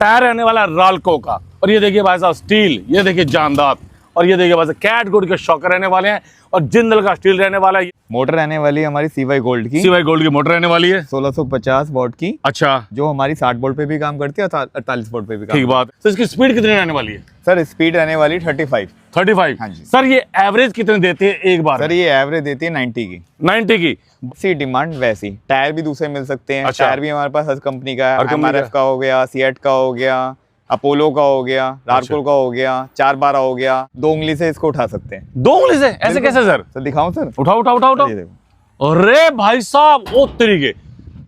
Tyre रहने वाला है राल्को का, और ये देखिए भाई साहब स्टील, ये देखिए जानदार, और ये देखिए भाई साहब कैटगुड के शॉकर रहने वाले हैं, और जिंदल का स्टील रहने वाला है। मोटर रहने वाली है हमारी CY गोल्ड की। CY गोल्ड की मोटर रहने वाली है 1650 वॉट की। अच्छा, जो हमारी 60 वोल्ट पे भी काम करती है और 48 वोल्ट पे भी काम। ठीक बात। तो इसकी स्पीड कितनी रहने वाली है? सर स्पीड रहने वाली 35। हाँ जी। सर ये एवरेज कितने देती है एक बार? सर ये एवरेज देती है 90 की। 90 की। सी डिमांड वैसी। टायर भी दूसरे मिल सकते हैं। अच्छा। टायर भी हमारे पास हर कंपनी का है। हर कंपनी MRF का हो गया, सीएट का हो गया, अपोलो का हो गया, रारकोल का हो गया, 412 हो गया। 2 उंगली से इसको उठा सकते हैं। 2 उंगली से? ऐसे कैसे सर? सर दिखाऊं सर? उठाओ उठाओ उठाओ उठाओ। ये देखो। अरे भाई साहब, वो तरीके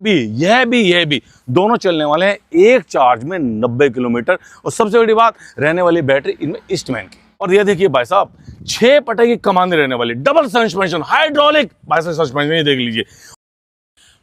भी यह भी दोनों चलने वाले हैं एक चार्ज में 90 किलोमीटर। और सबसे बड़ी बात, रहने वाली बैटरी इनमें ईस्टमैन की। और ये देखिए भाई साहब 6 पटे की कमानी रहने वाली, डबल सस्पेंशन, हाइड्रोलिक भाई साहब सस्पेंशन, ये देख लीजिए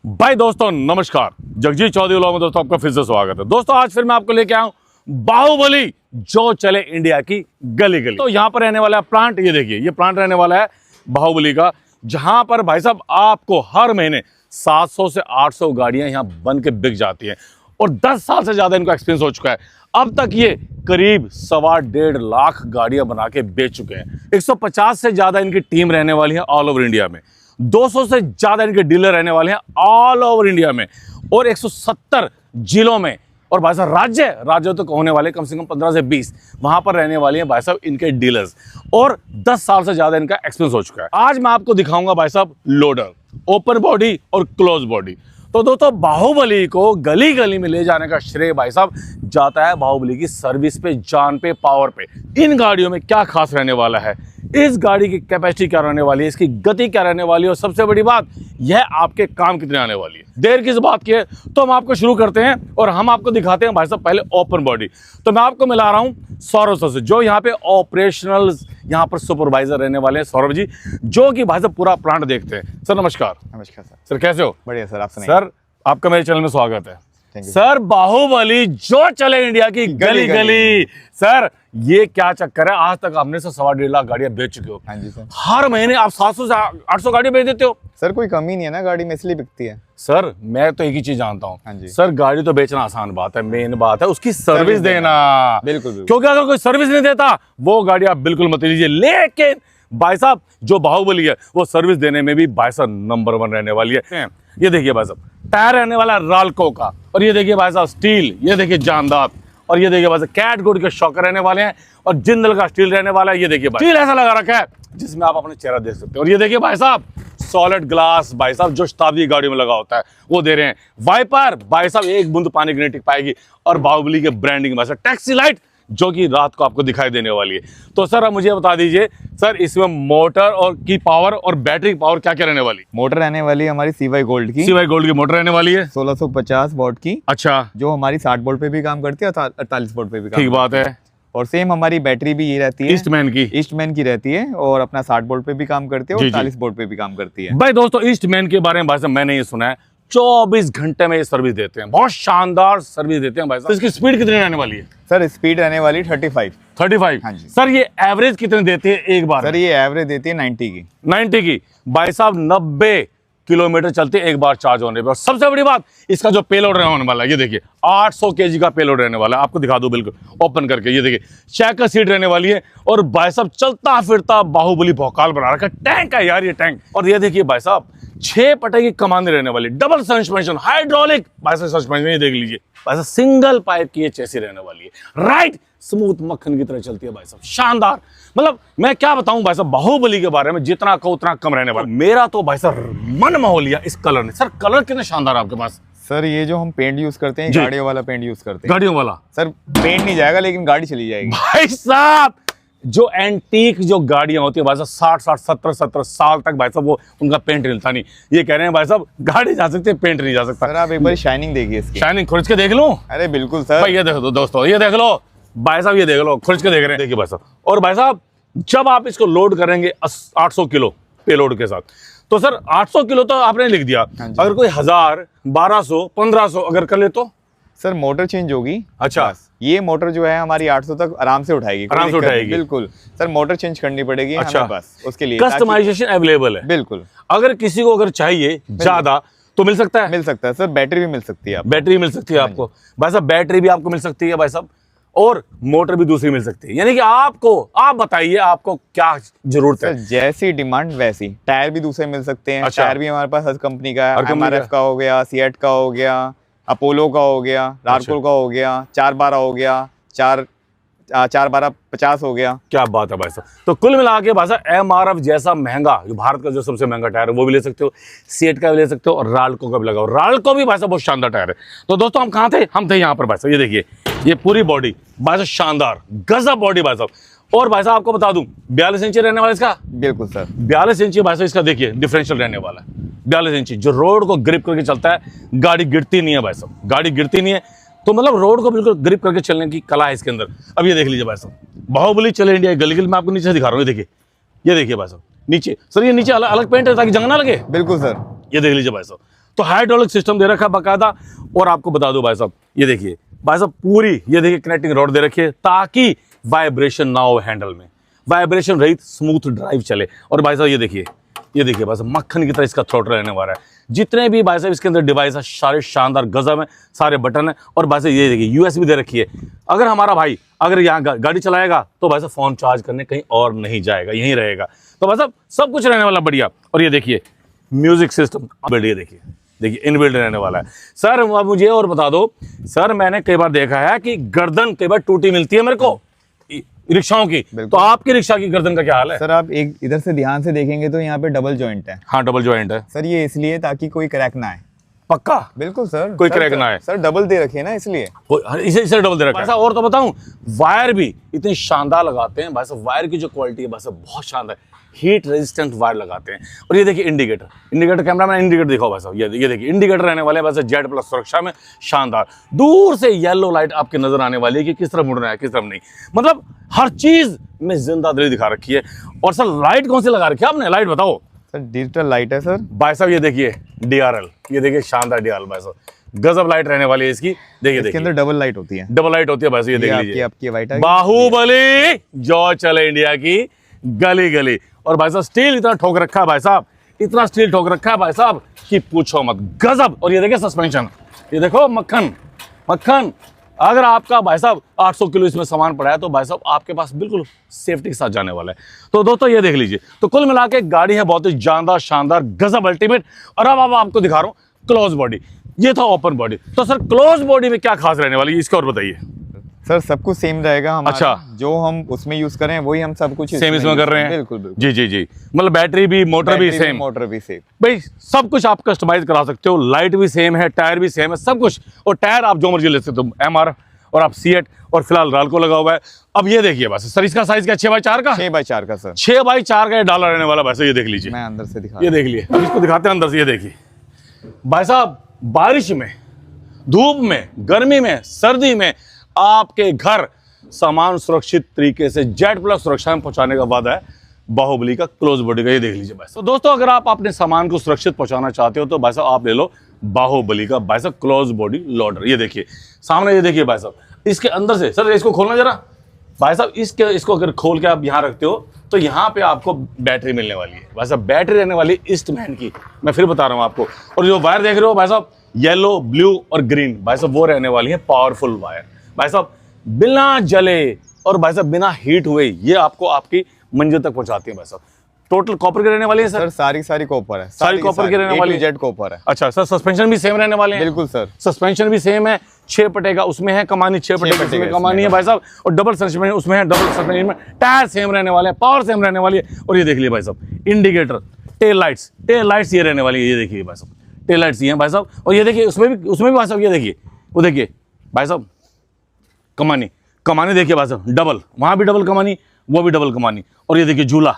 भाई। दोस्तों नमस्कार, जगजीत चौधरी व्लॉग में दोस्तों आपका फिर से स्वागत है। दोस्तों आज फिर मैं आपको लेके आऊं बाहुबली, जो चले इंडिया की गली गली। तो यहाँ पर रहने वाला है प्लांट, ये देखिए ये प्लांट रहने वाला है बाहुबली का, जहां पर भाई साहब आपको हर महीने 700 से 800 गाड़ियां यहाँ बन के बिक जाती हैं। और 10 साल से ज्यादा इनको एक्सपीरियंस हो चुका है। अब तक ये करीब 1.25 लाख गाड़ियां बना के बेच चुके हैं। 150 से ज्यादा इनकी टीम रहने वाली है ऑल ओवर इंडिया में। 200 से ज्यादा इनके डीलर रहने वाले हैं ऑल ओवर इंडिया में, और 170 जिलों में। और भाई साहब राज्य तो होने वाले कम से कम 15 से 20 वहां पर रहने वाले हैं भाई साहब इनके डीलर्स। और 10 साल से ज्यादा इनका एक्सपीरियंस हो चुका है। आज मैं आपको दिखाऊंगा भाई साहब लोडर, ओपन बॉडी और क्लोज बॉडी। तो दोस्तों बाहुबली को गली गली में ले जाने का श्रेय भाई साहब जाता है बाहुबली की सर्विस पे, जान पे, पावर पे। इन गाड़ियों में क्या खास रहने वाला है, इस गाड़ी की कैपेसिटी क्या रहने वाली है, इसकी गति क्या रहने वाली है, और सबसे बड़ी बात यह आपके काम कितने आने वाली है। देर किस बात की है, तो हम आपको शुरू करते हैं और हम आपको दिखाते हैं भाई साहब पहले ओपन बॉडी। तो मैं आपको मिला रहा हूं सौरभ सर से, जो यहाँ पे ऑपरेशनल यहाँ पर सुपरवाइजर रहने वाले हैं सौरभ जी, जो कि भाई साहब पूरा प्लांट देखते हैं। सर नमस्कार। नमस्कार सर। सर कैसे हो? बढ़िया सर, आप सुनाइए। सर आपका मेरे चैनल में स्वागत है। Thank you. सर बाहुबली, जो चले इंडिया की गली गली। सर ये क्या चक्कर है, आज तक आपने से 1.25 लाख गाड़ियां बेच चुके हो। हाँ जी सर। हर महीने आप 700 से 800 गाड़ी बेच देते हो। सर कोई कमी नहीं है ना गाड़ी में, इसलिए बिकती है। सर मैं तो एक ही चीज जानता हूँ। हाँ जी। सर गाड़ी तो बेचना आसान बात है, मेन बात है उसकी सर्विस देना। बिल्कुल बिल्कुल। क्योंकि अगर कोई सर्विस नहीं देता वो गाड़ी आप बिल्कुल मत लीजिए। लेकिन भाई साहब जो बाहुबली है वो सर्विस देने में भी भाई साहब नंबर 1 रहने वाली है। ये देखिए भाई साहब टायर रहने वाला है राल्को का, और ये देखिए भाई साहब स्टील, ये देखिए जानदार, और ये देखिए भाई साहब कैटगुड के शॉकर रहने वाले हैं, और जिंदल का स्टील रहने वाला है। ये देखिए स्टील ऐसा लगा रखा है जिसमें आप अपने चेहरा देख सकते हैं। और ये देखिए भाई साहब सॉलिड ग्लास भाई साहब जो शताब्दी गाड़ी में लगा होता है वो दे रहे हैं। वाइपर भाई साहब एक बूंद पानी की नहीं टिक पाएगी, और बाहुबली के ब्रांडिंग भाई साहब टैक्सी लाइट जो कि रात को आपको दिखाई देने वाली है। तो सर अब मुझे बता दीजिए सर, इसमें मोटर और की पावर और बैटरी पावर क्या क्या रहने वाली? मोटर रहने वाली है हमारी CY गोल्ड की। CY गोल्ड की मोटर रहने वाली है 1650 वॉट की। अच्छा, जो हमारी 60 वोल्ट पे भी काम करती है और 48 वोल्ट पे भी काम। ठीक बात है। और सेम हमारी बैटरी भी ये रहती है ईस्टमैन की रहती है, और अपना 60 वोल्ट पे भी काम करती है और 48 वोल्ट पे भी काम करती है। भाई दोस्तों ईस्टमैन के बारे में भाई साहब मैंने ये सुना है 24 घंटे में ये सर्विस देते हैं, बहुत शानदार सर्विस देते हैं भाई साहब। तो इसकी स्पीड कितनी रहने वाली है? सर स्पीड रहने वाली 35। हाँ जी। सर ये एवरेज कितने देती है एक बार? सर ये एवरेज देती है 90 की। 90 की भाई साहब 90 किलोमीटर चलती है एक बार चार्ज होने पर। और सबसे बड़ी बात, इसका जो पेलोड रहने वाला है, ये देखिए 800 kg का पेलोड रहने वाला है। आपको दिखा दूं बिल्कुल ओपन करके, ये देखिए चेकर सीट रहने वाली है, और भाई साहब चलता फिरता बाहुबली भौकाल बना रखा है। टैंक है यार ये टैंक। और ये देखिए भाई साहब 6 पटे की कमानी रहने वाली, डबल सस्पेंशन, हाइड्रोलिक भाई साहब सस्पेंशन, ये देख लीजिए भाई साहब सिंगल पाइप की ये चेसी रहने वाली है। राइट, स्मूथ मक्खन की तरह चलती है भाई साहब, शानदार। मतलब मैं क्या बताऊं भाई साहब बाहुबली के बारे में, जितना कहो उतना कम रहने वाला। मेरा तो भाई साहब मन मोह लिया इस कलर ने। सर कलर कितने शानदार है आपके पास। सर ये जो हम पेंट यूज करते हैं, गाड़ियों वाला पेंट यूज करते हैं। गाड़ियों वाला? सर पेंट नहीं जाएगा लेकिन गाड़ी चली जाएगी भाई साहब। जो एंटीक जो गाड़ियां होती है भाई साहब 60 70 साल तक भाई साहब वो उनका पेंट हिलता नहीं। ये कह रहे हैं भाई साहब गाड़ी जा सकती है, पेंट नहीं जा सकता। सर आप एक बार शाइनिंग देखिए इसकी। शाइनिंग खुर्च के देख लूं? अरे बिल्कुल सर। भाई ये देख दो दोस्तों, ये देख लो भाई साहब, ये देख लो खुर्च के देख रहे हैं। देखिए भाई साहब, और भाई साहब जब आप इसको लोड करेंगे 800 किलो पेलोड के साथ, तो सर 800 किलो तो आपने लिख दिया, अगर कोई 1000 1200 1500 अगर कर ले तो सर मोटर चेंज होगी। अच्छा, ये मोटर जो है हमारी 800 तक आराम से उठाएगी, आराम से उठाएगी। बिल्कुल सर, मोटर चेंज करनी पड़ेगी। अच्छा, बस उसके लिए कस्टमाइजेशन अवेलेबल है। बिल्कुल। अगर किसी को अगर चाहिए ज्यादा तो मिल सकता है? मिल सकता है सर, बैटरी भी मिल सकती है आपको। बैटरी मिल सकती है आपको भाई साहब, बैटरी भी आपको मिल सकती है भाई साहब, और मोटर भी दूसरी मिल सकती है। यानी कि आप बताइए आपको क्या जरूरत है। सर जैसी डिमांड वैसी। टायर भी दूसरे मिल सकते हैं। अच्छा। टायर भी हमारे पास हर कंपनी का हर है। कंपनी MRF का हो गया, सीएट का हो गया, अपोलो का हो गया, लार्कोल का हो गया, 412 हो गया, 412-50 हो गया। क्या बात है भाई साहब। तो कुल मिला के भाई साहब MRF जैसा महंगा, जो भारत का जो सबसे महंगा टायर है वो भी ले सकते हो, सीएट का भी ले सकते हो, और राल्को का भी लगाओ। राल्को भी भाई साहब बहुत शानदार टायर है। तो दोस्तों हम कहाँ थे? हम थे यहाँ पर भाई साहब। ये देखिए, ये पूरी बॉडी भाई साहब शानदार गजब बॉडी भाई साहब। और भाई साहब आपको बता दूं 42 इंची रहने वाला इसका। बिल्कुल सर, 42 इंची भाई साहब इसका देखिए डिफरेंशियल रहने वाला है। 42 इंची जो रोड को ग्रिप करके चलता है, गाड़ी गिरती नहीं है भाई साहब, गाड़ी गिरती नहीं है। तो मतलब रोड को बिल्कुल ग्रिप करके चलने की कला है इसके अंदर। अब ये देख लीजिए भाई साहब, बाहुबली चले इंडिया गली गली में आपको नीचे दिखा रहा हूँ। ये देखिए भाई साहब नीचे। सर ये नीचे अलग अलग पेंट है ताकि जंग ना लगे। बिल्कुल सर। ये देख लीजिए भाई साहब, तो हाइड्रोलिक सिस्टम दे रखा है बाकायदा। और आपको बता दो भाई साहब, ये देखिए भाई साहब पूरी, ये देखिए कनेक्टिंग रॉड दे रखी है ताकि वाइब्रेशन ना हो हैंडल में, वाइब्रेशन रहित स्मूथ ड्राइव चले। और भाई साहब ये देखिए भाई साहब मक्खन की तरह इसका थ्रोटल रहने वाला है। जितने भी भाई साहब इसके अंदर डिवाइस है सारे शानदार गजब है, सारे बटन है। और भाई साहब ये देखिए USB दे रखी है। अगर हमारा भाई अगर यहाँ गाड़ी चलाएगा तो भाई साहब फोन चार्ज करने कहीं और नहीं जाएगा, यहीं रहेगा। तो भाई साहब सब कुछ रहने वाला बढ़िया। और ये देखिए म्यूजिक सिस्टम बढ़िया, देखिए इनबिल्ट रहने वाला है। सर अब मुझे और बता दो सर, मैंने कई बार देखा है कि गर्दन कई बार टूटी मिलती है मेरे को रिक्शाओं की, तो आपकी रिक्शा की गर्दन का क्या हाल है? सर आप एक इधर से ध्यान से देखेंगे तो यहाँ पे डबल जॉइंट है। हाँ डबल जॉइंट है सर, ये इसलिए ताकि कोई क्रैक ना आए। पक्का? बिल्कुल सर, कोई क्रैक ना आए। सर डबल दे रखी है ना इसलिए। इसे डबल दे रखा है। भाई साहब और तो बताऊं, वायर भी इतनी शानदार लगाते हैं भाई साहब। वायर की जो क्वालिटी है भाई साहब बहुत शानदार, हीट रेजिस्टेंट वायर लगाते हैं। और ये देखिए इंडिकेटर कैमरा में इंडिकेटर दिखाओ भाई साहब। ये देखिए इंडिकेटर रहने वाले हैं वैसे जेड प्लस सुरक्षा में शानदार। दूर से येलो लाइट आपके नजर आने वाली है कि किस तरफ मुड़ना है किस तरफ नहीं, मतलब हर चीज में जिंदादिली दिखा रखी है। और सर लाइट कौन सी लगा रखी है आपने? लाइट बताओ। सर डिजिटल लाइट है सर। भाई साहब ये देखिए DRL, ये देखिए शानदार DRL भाई साहब, गजब लाइट रहने वाली है इसकी। देखिए इसके अंदर डबल लाइट होती है। डबल लाइट होती है भाई साहब। ये देख लीजिए आपकी वाइट है। बाहुबली जो चले इंडिया की गली गली। और भाई साहब स्टील इतना ठोक रखा है भाई साहब, इतना स्टील ठोक रखा है भाई साहब कि पूछो मत, गजब। और ये देखिए सस्पेंशन, ये देखो मक्खन। अगर आपका भाई साहब 800 किलो इसमें सामान पड़ा है तो भाई साहब आपके पास बिल्कुल सेफ्टी के साथ जाने वाला है। तो दोस्तों ये देख लीजिए, तो कुल मिला के गाड़ी है बहुत ही जानदार शानदार गजब अल्टीमेट। और अब आपको दिखा रहा हूँ क्लोज बॉडी, ये था ओपन बॉडी। तो सर क्लोज बॉडी में क्या खास रहने वाली है इसका और बताइए। सर सब कुछ सेम रहेगा हमारा। अच्छा, जो हम उसमें यूज करें वही हम सब कुछ सेम इसमें कर रहे हैं। बिल्कुल बिल्कुल। जी मतलब बैटरी भी मोटर भी सेम, मोटर भी सेम भाई सब कुछ आप कस्टमाइज करा सकते हो। लाइट भी सेम है, टायर भी सेम है, सब कुछ। और टायर आप जो मर्जी ले सकते हो, MRF और आप सीएट, और फिलहाल राल्को लगा हुआ है। अब ये देखिए बस सर, इसका साइज क्या 6x4 का? 6x4 का सर। 6x4 का ये डाला रहने वाला भाई साहब। ये देख लीजिए, मैं अंदर से दिखा, ये देख लिए, अब इसको दिखाते हैं अंदर से। ये देखिए भाई साहब, बारिश में, धूप में, गर्मी में, सर्दी में आपके घर सामान सुरक्षित तरीके से जेड प्लस सुरक्षा में पहुंचाने का वादा है बाहुबली का क्लोज बॉडी का। ये देख लीजिए भाई साहब। तो दोस्तों अगर आप अपने सामान को सुरक्षित पहुंचाना चाहते हो तो भाई साहब आप ले लो बाहुबली का भाई साहब क्लोज बॉडी लोडर। ये देखिए सामने, ये देखिए भाई साहब, इसके अंदर से सर इसको खोलना जरा भाई साहब। इसको अगर खोल के आप यहाँ रखते हो तो यहाँ पे आपको बैटरी मिलने वाली है भाई साहब। बैटरी रहने वाली है ईस्टमैन की, मैं फिर बता रहा हूँ आपको। और जो वायर देख रहे हो भाई साहब, येलो, ब्लू और ग्रीन भाई साहब, वो रहने वाली है पावरफुल वायर भाई साहब। बिना जले और भाई साहब बिना हीट हुए ये आपको आपकी मंजिल तक पहुंचाती है भाई साहब। टोटल कॉपर की रहने वाली है सर? सारी कॉपर है। सारी कॉपर की रहने वाली है, जेड कॉपर है। अच्छा सर, सस्पेंशन भी सेम रहने वाले हैं? बिल्कुल सर, सस्पेंशन भी सेम है। 6 पटे का उसमें है कमानी, 6 पटे का कमानी है भाई साहब। और डबल सस्पेंशन उसमें है, डबल सस्पेंशन में। टायर सेम रहने वाले हैं, पावर सेम रहने वाली है। और ये देख लिए भाई साहब इंडिकेटर, टेल लाइट्स ये रहने वाली है। ये देखिए भाई साहब टेल लाइट्स ये हैं भाई साहब। और ये देखिए उसमें भी भाई साहब, ये देखिए, वो देखिए भाई साहब कमानी देखिए भाई साहब, डबल, वहाँ भी डबल कमानी, वो भी डबल कमानी। और ये देखिए झूला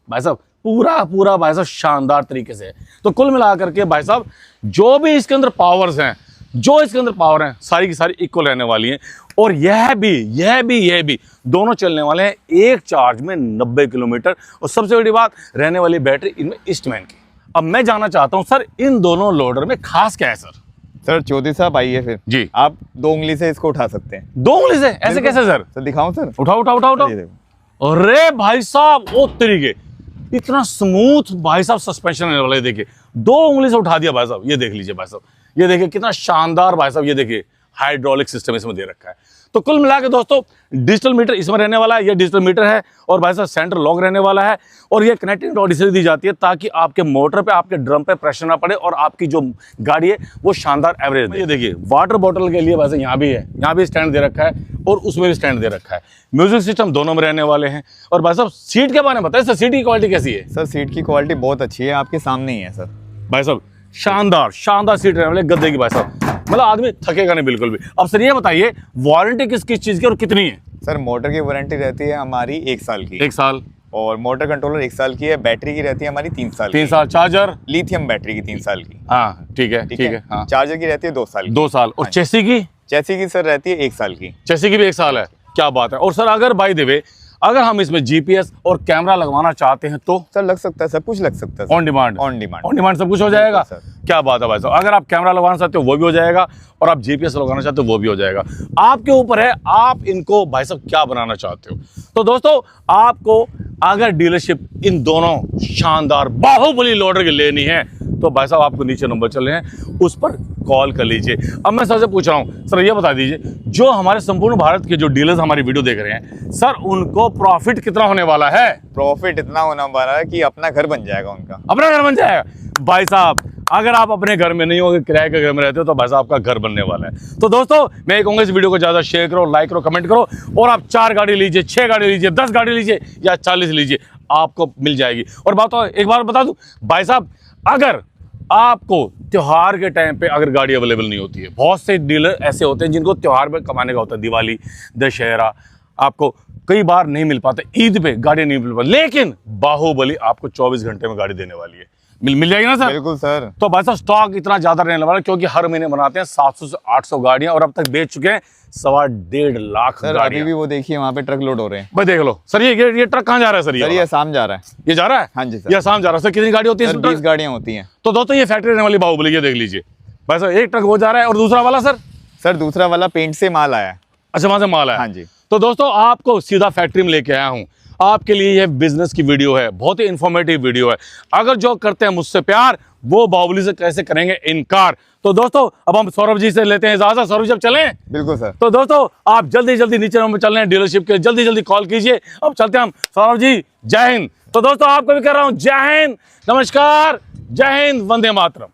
भाई साहब, पूरा भाई साहब शानदार तरीके से है। तो कुल मिला करके भाई साहब जो भी इसके अंदर पावर्स हैं, सारी की सारी इक्वल रहने वाली हैं। और यह भी दोनों चलने वाले हैं एक चार्ज में 90 किलोमीटर। और सबसे बड़ी बात रहने वाली बैटरी इनमें ईस्टमैन की। अब मैं जानना चाहता हूं सर, इन दोनों लोडर में खास क्या है सर? सर चौधरी साहब आइए फिर जी, आप 2 उंगली से इसको उठा सकते हैं। 2 उंगली से? ऐसे कैसे सर? सर दिखाऊं सर? उठाओ। अरे भाई साहब, ओ तरीके, इतना स्मूथ भाई साहब सस्पेंशन रहने वाला है। देखिए 2 उंगली से उठा दिया भाई साहब। ये देख लीजिए भाई साहब, ये देखिए कितना शानदार भाई साहब, ये देखिए हाइड्रोलिक सिस्टम इसमें दे रखा है। तो कुल मिला के दोस्तों डिजिटल मीटर इसमें रहने वाला है, ये डिजिटल मीटर है और भाई साहब सेंटर लॉक रहने वाला है। और ये कनेक्टिंग रॉड इसलिए दी जाती है ताकि आपके मोटर पे, आपके ड्रम पे प्रेशर ना पड़े और आपकी जो गाड़ी है वो शानदार एवरेज दे। ये देखिए वाटर बॉटल के लिए भाई साहब यहाँ भी है, यहाँ भी स्टैंड दे रखा है और उसमें भी स्टैंड दे रखा है। म्यूजिक सिस्टम दोनों में रहने वाले हैं। और भाई साहब सीट के बारे में बताइए सर, सीट की क्वालिटी कैसी है? सर सीट की क्वालिटी बहुत अच्छी है, आपके सामने ही है सर। भाई साहब शानदार शानदार सीट रहने वाले गद्दे की भाई साहब, मतलब आदमी थकेगा नहीं बिल्कुल भी। अब सर ये बताइए वारंटी किस किस चीज़ की और कितनी है? सर मोटर की वारंटी रहती है हमारी 1 साल की। 1 साल। और मोटर कंट्रोलर 1 साल की है। बैटरी की रहती है हमारी 3 साल 3 साल। चार्जर? लिथियम बैटरी की 3 साल की। हाँ ठीक है ठीक है। हाँ चार्जर की रहती है 2 साल की। 2 साल। और चेसी की? चेसी की सर रहती है 1 साल की। चेसी की भी 1 साल है, क्या बात है। और सर अगर बाय द वे अगर हम इसमें जीपीएस और कैमरा लगवाना चाहते हैं तो? सर लग सकता है, सब कुछ लग सकता है। On demand? On demand. On demand सब कुछ हो जाएगा सर। क्या बात है भाई साहब। अगर आप कैमरा लगवाना चाहते हो वो भी हो जाएगा और आप जीपीएस लगाना चाहते हो वो भी हो जाएगा। आपके ऊपर है आप इनको भाई साहब क्या बनाना चाहते हो। तो दोस्तों आपको अगर डीलरशिप इन दोनों शानदार बाहुबली लोडर की लेनी है तो भाई साहब आपको नीचे नंबर चल रहे हैं, उस पर कॉल कर लीजिए। अब मैं सर से पूछ रहा हूँ, सर ये बता दीजिए जो हमारे संपूर्ण भारत के जो डीलर्स हमारी वीडियो देख रहे हैं सर, उनको प्रॉफिट कितना होने वाला है? प्रॉफिट इतना होने वाला है कि अपना घर बन जाएगा उनका। अपना घर बन जाएगा भाई साहब। अगर आप अपने घर में नहीं हो, किराए के घर में रहते हो तो भाई साहब आपका घर बनने वाला है। तो दोस्तों मैं ये कहूँगा इस वीडियो को ज़्यादा शेयर करो, लाइक करो, कमेंट करो और आप 4 गाड़ी लीजिए, 6 गाड़ी लीजिए, 10 गाड़ी लीजिए या 40 लीजिए, आपको मिल जाएगी। और बात एक बार बता दूं भाई साहब, अगर आपको त्योहार के टाइम पे अगर गाड़ी अवेलेबल नहीं होती है, बहुत से डीलर ऐसे होते हैं जिनको त्योहार में कमाने का होता है, दिवाली, दशहरा, आपको कई बार नहीं मिल पाता, ईद पे गाड़ी नहीं मिल पाती, लेकिन बाहुबली आपको 24 घंटे में गाड़ी देने वाली है। मिल जाएगी ना सर? बिल्कुल सर। तो भाई साहब स्टॉक इतना ज्यादा रहने वाला है क्योंकि हर महीने बनाते हैं 700 से 800 गाड़ियां और अब तक बेच चुके हैं 1.5 लाख सर। गाड़ियां। अभी भी वो देखिए वहाँ पे ट्रक लोड हो रहे हैं। भाई देख लो सर, ये ट्रक कहाँ जा रहा है सर? सर ये असम जा रहा है। ये जा रहा है? हाँ जी सर। ये असम जा रहा है। सर कितनी गाड़ी होती है? 20 गाड़ियाँ होती हैं। तो दोस्तों ये फैक्ट्री रहने वाली बाहुबली, ये देख लीजिए भाई साहब, एक ट्रक वो जा रहा है और दूसरा वाला सर? सर दूसरा वाला पेंट से माल आया है। अच्छा वहां से माल है? हाँ जी। तो दोस्तों आपको सीधा फैक्ट्री में लेके आया हूं, आपके लिए ये बिजनेस की वीडियो है, बहुत ही इंफॉर्मेटिव वीडियो है। अगर जो करते हैं मुझसे प्यार वो बाहुबली से कैसे करेंगे इनकार। तो दोस्तों अब हम सौरभ जी से लेते हैं इजाजत। सौरभ जी अब चलें? बिल्कुल सर। तो दोस्तों आप जल्दी जल्दी नीचे नंबर चल रहे हैं डीलरशिप के, जल्दी जल्दी कॉल कीजिए। अब चलते हैं हम। सौरभ जी जय हिंद। तो दोस्तों आपको भी कह रहा हूं जय हिंद, नमस्कार, जय हिंद, वंदे मातरम।